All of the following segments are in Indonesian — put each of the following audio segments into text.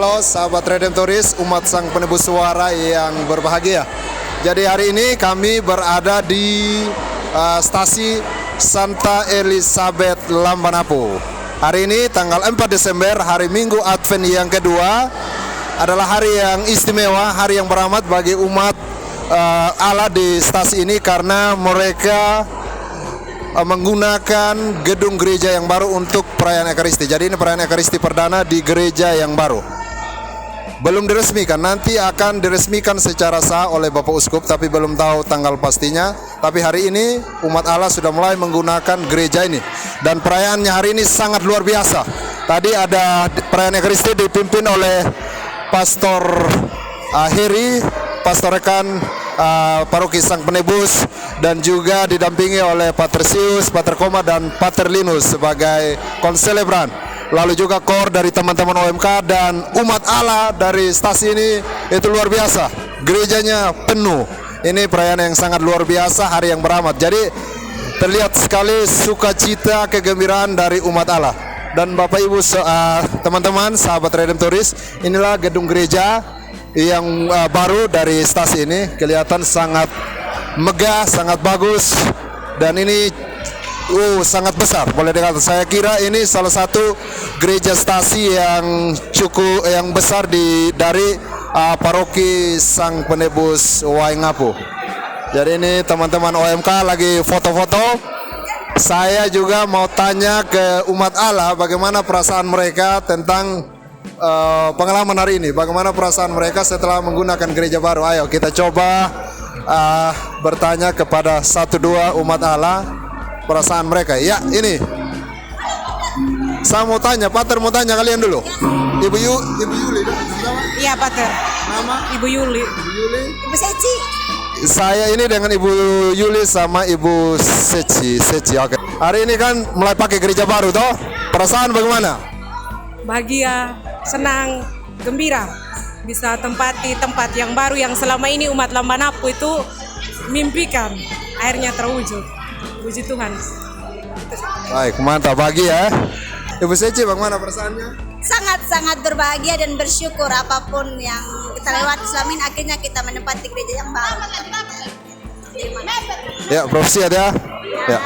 Halo sahabat Redemptoris, umat Sang Penebus Suara yang berbahagia. Jadi hari ini kami berada di stasi Santa Elizabeth Lambanapu. Hari ini tanggal 4 Desember, hari Minggu Advent yang kedua, adalah hari yang istimewa, hari yang berahmat bagi umat Allah di stasi ini karena mereka menggunakan gedung gereja yang baru untuk perayaan Ekaristi. Jadi ini perayaan Ekaristi perdana di gereja yang baru. Belum diresmikan, nanti akan diresmikan secara sah oleh Bapak Uskup, tapi belum tahu tanggal pastinya. Tapi hari ini umat Allah sudah mulai menggunakan gereja ini. Dan perayaannya hari ini sangat luar biasa. Tadi ada perayaan Ekaristi dipimpin oleh Pastor Heri, Pastor rekan Paroki Sang Penebus, dan juga didampingi oleh Pater Sius, Pater Koma, dan Pater Linus sebagai konselebran. Lalu juga kor dari teman-teman OMK dan umat Allah dari stasi ini, itu luar biasa. Gerejanya penuh. Ini perayaan yang sangat luar biasa, hari yang berahmat. Jadi terlihat sekali sukacita, kegembiraan dari umat Allah. Dan Bapak Ibu, teman-teman, sahabat Redemptoris, inilah gedung gereja yang baru dari stasi ini. Kelihatan sangat megah, sangat bagus, dan ini sangat besar, boleh dikatakan. Saya kira ini salah satu gereja stasi yang cukup besar dari Paroki Sang Penebus Waingapu. Jadi ini teman-teman OMK lagi foto-foto. Saya juga mau tanya ke umat Allah bagaimana perasaan mereka tentang pengalaman hari ini. Bagaimana perasaan mereka setelah menggunakan gereja baru. Ayo kita coba bertanya kepada satu dua umat Allah perasaan mereka. Ya, ini saya mau tanya, Pater mau tanya kalian dulu. Ibu Yuli. Iya, Pater. Nama? Ibu Yuli. Ibu Seci. Saya ini dengan Ibu Yuli sama Ibu Seci. Oke. Hari ini kan mulai pakai gereja baru toh. Perasaan bagaimana? Bahagia, senang, gembira. Bisa tempati tempat yang baru yang selama ini umat Lambanapu itu mimpikan. Akhirnya terwujud. Puji Tuhan. Baik, mantap, bahagia. Ibu Seci, bagaimana perasaannya? Sangat-sangat berbahagia dan bersyukur apapun yang kita lewati selama ini, akhirnya kita menempati gereja yang baru. Ya, Prof. Siat ya. Ya.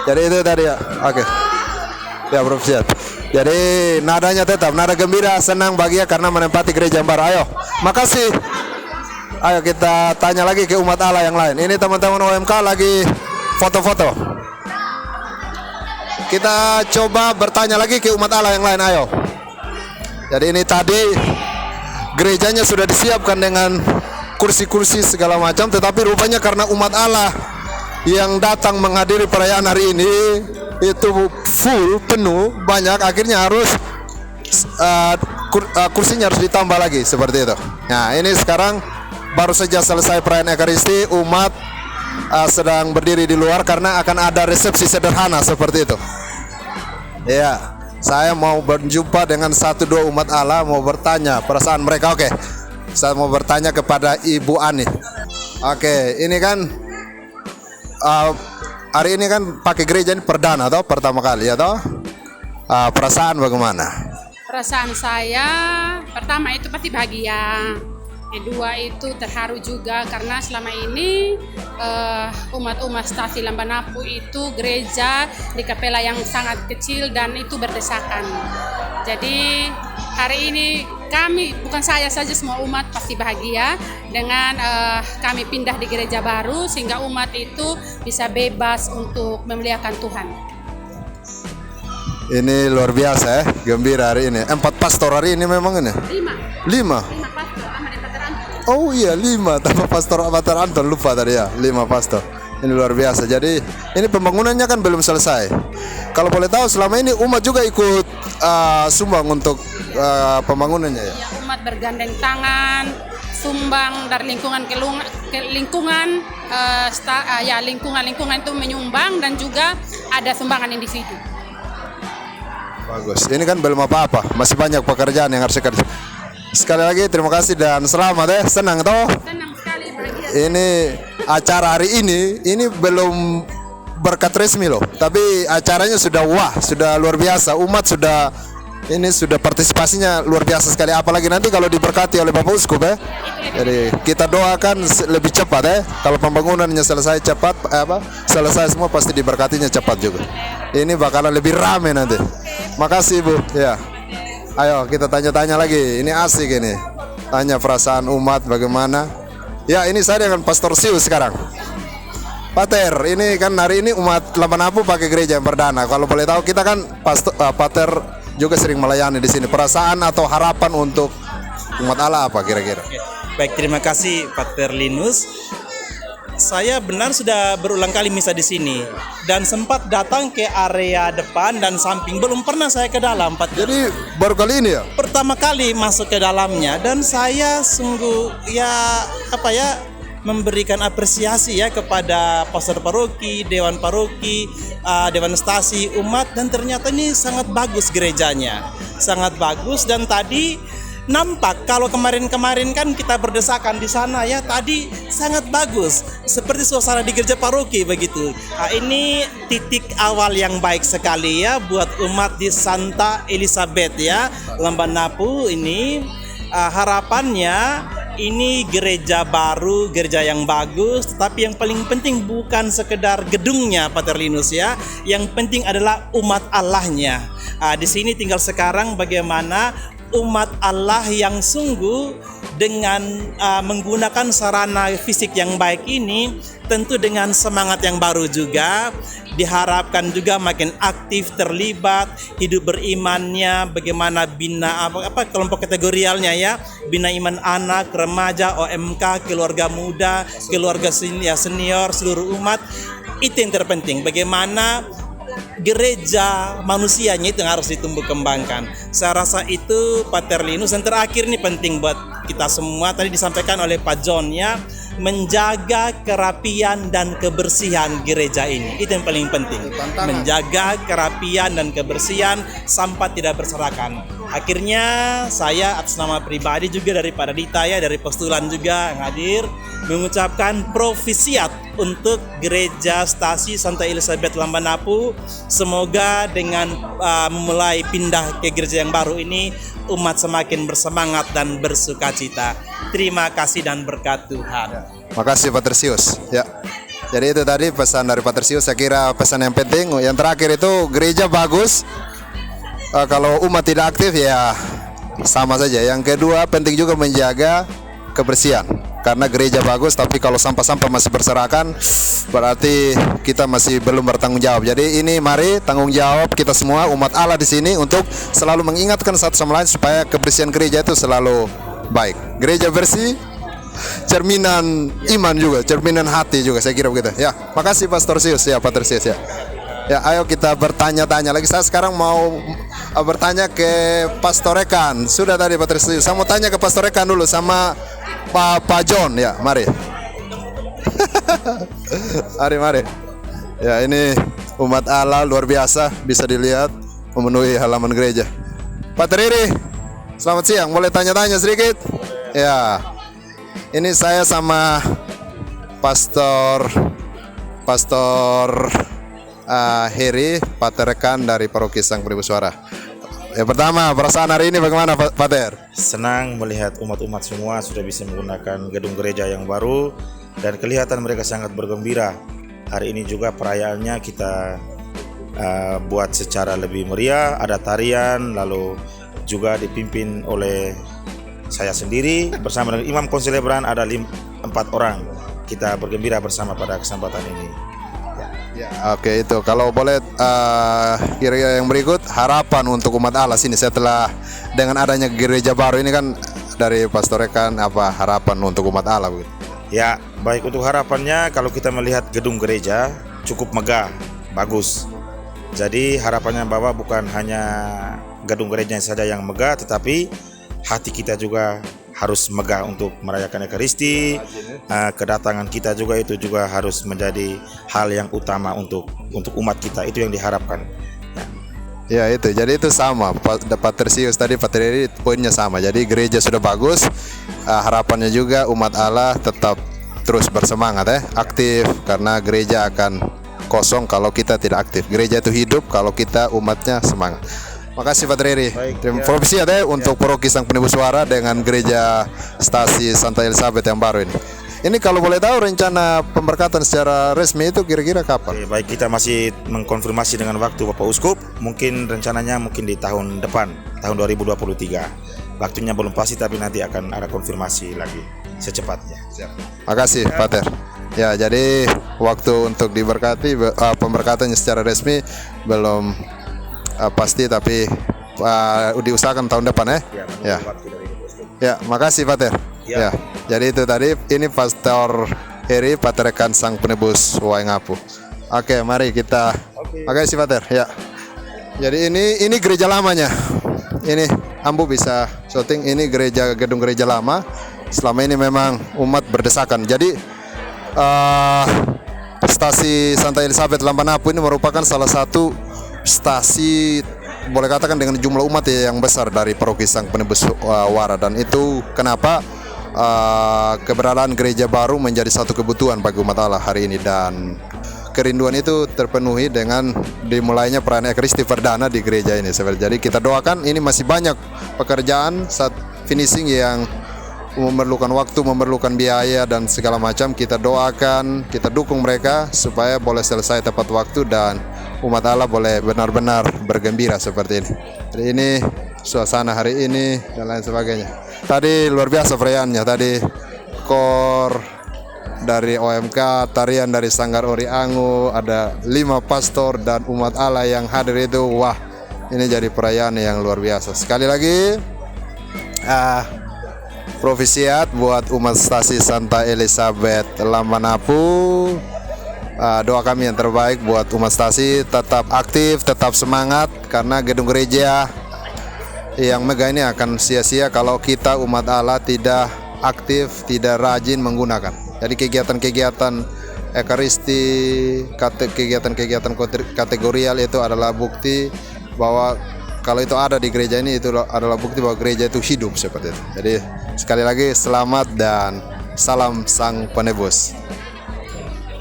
Jadi itu tadi ya. Oke. Ya, Prof. Siat. Jadi nadanya tetap nada gembira, senang, bahagia karena menempati gereja yang baru. Ayo, makasih. Ayo kita tanya lagi ke umat Allah yang lain. Ini teman-teman OMK lagi foto-foto. Kita coba bertanya lagi ke umat Allah yang lain. Ayo. Jadi ini tadi gerejanya sudah disiapkan dengan kursi-kursi segala macam, tetapi rupanya karena umat Allah yang datang menghadiri perayaan hari ini itu full, penuh, banyak, akhirnya harus kursinya harus ditambah lagi seperti itu. Nah, ini sekarang baru saja selesai perayaan Ekaristi, umat sedang berdiri di luar karena akan ada resepsi sederhana seperti itu. Ya, saya mau berjumpa dengan satu dua umat Allah, mau bertanya perasaan mereka. Oke, saya mau bertanya kepada Ibu Ani. Oke, ini kan hari ini kan pakai gereja ini perdana atau pertama kali ya toh? Perasaan bagaimana? Perasaan saya pertama itu pasti bahagia. Kedua itu terharu juga karena selama ini umat-umat stasi Lambanapu itu gereja di kapela yang sangat kecil dan itu berdesakan. Jadi hari ini kami, bukan saya saja, semua umat pasti bahagia dengan kami pindah di gereja baru sehingga umat itu bisa bebas untuk memuliakan Tuhan. Ini luar biasa ya, gembira hari ini. 4 pastor hari ini memang ini? 5 pastor sama Pater Anton. Oh iya, 5 tambah pastor Pater Anton, lupa tadi ya, 5 pastor. Ini luar biasa. Jadi ini pembangunannya kan belum selesai. Kalau boleh tahu selama ini umat juga ikut sumbang untuk pembangunannya ya? Ya, umat bergandeng tangan, sumbang dari lingkungan lingkungan itu menyumbang dan juga ada sumbangan individu. Bagus. Ini kan belum apa-apa, masih banyak pekerjaan yang harus dikerjakan. Sekali lagi terima kasih dan selamat ya. Senang toh? Senang sekali, bahagia. Ini acara hari ini belum berkat resmi loh, tapi acaranya sudah wah, sudah luar biasa. Umat sudah Ini sudah partisipasinya luar biasa sekali, apalagi nanti kalau diberkati oleh Bapak Uskup ya. Jadi kita doakan lebih cepat ya. Kalau pembangunannya selesai cepat, selesai semua pasti diberkatinya cepat juga. Ini bakalan lebih rame nanti. Makasih Bu. Ya. Ayo kita tanya-tanya lagi. Ini asik ini. Tanya perasaan umat bagaimana. Ya ini saya dengan Pastor Sius sekarang. Pater, ini kan hari ini umat Lambanapu pakai gereja yang perdana. Kalau boleh tahu kita kan Pater juga sering melayani di sini. Perasaan atau harapan untuk umat Allah apa kira-kira? Baik, terima kasih Pater Linus. Saya benar sudah berulang kali misa di sini dan sempat datang ke area depan dan samping. Belum pernah saya ke dalam, Pater. Jadi baru kali ini ya? Pertama kali masuk ke dalamnya dan saya sungguh memberikan apresiasi ya kepada pastor paroki, dewan paroki, dewan stasi, umat, dan ternyata ini sangat bagus gerejanya, sangat bagus. Dan tadi nampak kalau kemarin-kemarin kan kita berdesakan di sana ya, tadi sangat bagus seperti suasana di gereja paroki begitu. Ini titik awal yang baik sekali ya buat umat di Santa Elizabeth ya, Lambanapu ini. Harapannya ini gereja baru, gereja yang bagus, tetapi yang paling penting bukan sekedar gedungnya, Pater Linus ya. Yang penting adalah umat Allahnya. Di sini tinggal sekarang bagaimana umat Allah yang sungguh dengan menggunakan sarana fisik yang baik ini, tentu dengan semangat yang baru juga. Diharapkan juga makin aktif terlibat hidup berimannya, bagaimana bina kelompok kategorialnya ya, bina iman anak, remaja, OMK, keluarga muda, keluarga senior, seluruh umat. Itu yang terpenting, bagaimana gereja manusianya itu yang harus ditumbuh kembangkan. Saya rasa itu Pater Linus. Dan terakhir ini penting buat kita semua, tadi disampaikan oleh Pak John ya, menjaga kerapian dan kebersihan gereja ini. Itu yang paling penting. Menjaga kerapian dan kebersihan, sampah tidak berserakan. Akhirnya saya atas nama pribadi juga daripada Dita ya, dari postulan juga yang hadir, mengucapkan profisiat untuk gereja stasi Santa Elizabeth Lambanapu. Semoga dengan memulai pindah ke gereja yang baru ini, umat semakin bersemangat dan bersukacita. Terima kasih dan berkat Tuhan. Makasih Pater Sius. Ya. Jadi itu tadi pesan dari Pater Sius, saya kira pesan yang penting. Yang terakhir itu gereja bagus. Kalau umat tidak aktif ya sama saja. Yang kedua penting juga menjaga kebersihan. Karena gereja bagus tapi kalau sampah-sampah masih berserakan berarti kita masih belum bertanggung jawab. Jadi ini mari tanggung jawab kita semua umat Allah di sini untuk selalu mengingatkan satu sama lain supaya kebersihan gereja itu selalu baik. Gereja bersih, cerminan iman juga, cerminan hati juga, saya kira begitu. Ya, makasih Pastor Sius ya, Pater Sius ya. Ya, ayo kita bertanya-tanya lagi. Saya sekarang mau bertanya ke Pastor Rekan. Sudah tadi Pater Sius. Saya mau tanya ke Pastor Rekan dulu sama Pak John ya, mari. Mari. Ya, ini umat Allah luar biasa, bisa dilihat memenuhi halaman gereja. Pak Riri, selamat siang. Boleh tanya-tanya sedikit? Ya. Ini saya sama Pastor Heri, Pater Rekan dari Paroki Sang Beribu Suara. Ya, pertama, perasaan hari ini bagaimana Pater? Senang melihat umat-umat semua sudah bisa menggunakan gedung gereja yang baru dan kelihatan mereka sangat bergembira. Hari ini juga perayaannya kita buat secara lebih meriah, ada tarian, lalu juga dipimpin oleh saya sendiri bersama dengan Imam Konselebran, ada 4 orang. Kita bergembira bersama pada kesempatan ini. Ya, oke, itu kalau boleh kira-kira yang berikut harapan untuk umat Allah sini setelah dengan adanya gereja baru ini kan dari Pastor Rekan, apa harapan untuk umat Allah begitu? Ya, baik, untuk harapannya kalau kita melihat gedung gereja cukup megah, bagus. Jadi harapannya bahwa bukan hanya gedung gerejanya saja yang megah, tetapi hati kita juga harus megah untuk merayakan Ekaristi. Kedatangan kita juga itu juga harus menjadi hal yang utama untuk umat kita. Itu yang diharapkan. Ya itu, jadi itu sama Pater Sius tadi, Pater Riri poinnya sama. Jadi gereja sudah bagus, harapannya juga umat Allah tetap terus bersemangat aktif, karena gereja akan kosong kalau kita tidak aktif. Gereja itu hidup kalau kita umatnya semangat. Makasih Pak Riri. Baik, Terima ya. kasih ya untuk paroki Sang Penebus Suara dengan gereja Stasi Santa Elizabeth yang baru ini. Ini kalau boleh tahu rencana pemberkatan secara resmi itu kira-kira kapan? Oke, baik, kita masih mengkonfirmasi dengan waktu Bapak Uskup. Mungkin rencananya mungkin di tahun depan, tahun 2023. Waktunya belum pasti, tapi nanti akan ada konfirmasi lagi secepatnya. Makasih Pak Ter. Ya, jadi waktu untuk diberkati pemberkatannya secara resmi belum pasti, tapi diusahakan tahun depan ya. Ya. Ya, makasih Pak Ter. Ya. Jadi itu tadi, ini Pastor Heri, Patriarkat Sang Penebus Waingapu. Oke, mari kita. Makasih Pak Ter. Ya. Jadi ini gereja lamanya. Ini Ambu bisa syuting, ini gedung gereja lama. Selama ini memang umat berdesakan. Jadi stasi Santa Elizabeth Lambanapu ini merupakan salah satu stasi, boleh katakan dengan jumlah umat yang besar dari paroki Sang Penebus Wara, dan itu kenapa keberadaan gereja baru menjadi satu kebutuhan bagi umat Allah hari ini, dan kerinduan itu terpenuhi dengan dimulainya perayaan Ekaristi Perdana di gereja ini. Jadi kita doakan, ini masih banyak pekerjaan saat finishing yang memerlukan waktu, memerlukan biaya dan segala macam. Kita doakan, kita dukung mereka supaya boleh selesai tepat waktu dan umat Allah boleh benar-benar bergembira seperti ini. Jadi ini suasana hari ini dan lain sebagainya. Tadi luar biasa perayaannya. Tadi kor dari OMK, tarian dari Sanggar Ori Angu, ada 5 pastor dan umat Allah yang hadir itu. Wah, ini jadi perayaan yang luar biasa. Sekali lagi profisiat buat umat stasi Santa Elizabeth Lambanapu. Doa kami yang terbaik buat umat stasi, tetap aktif, tetap semangat, karena gedung gereja yang megah ini akan sia-sia kalau kita umat Allah tidak aktif, tidak rajin menggunakan. Jadi kegiatan-kegiatan Ekaristi, kegiatan-kegiatan kategorial itu adalah bukti bahwa kalau itu ada di gereja ini, itu adalah bukti bahwa gereja itu hidup seperti itu. Jadi sekali lagi selamat dan salam Sang Penebus.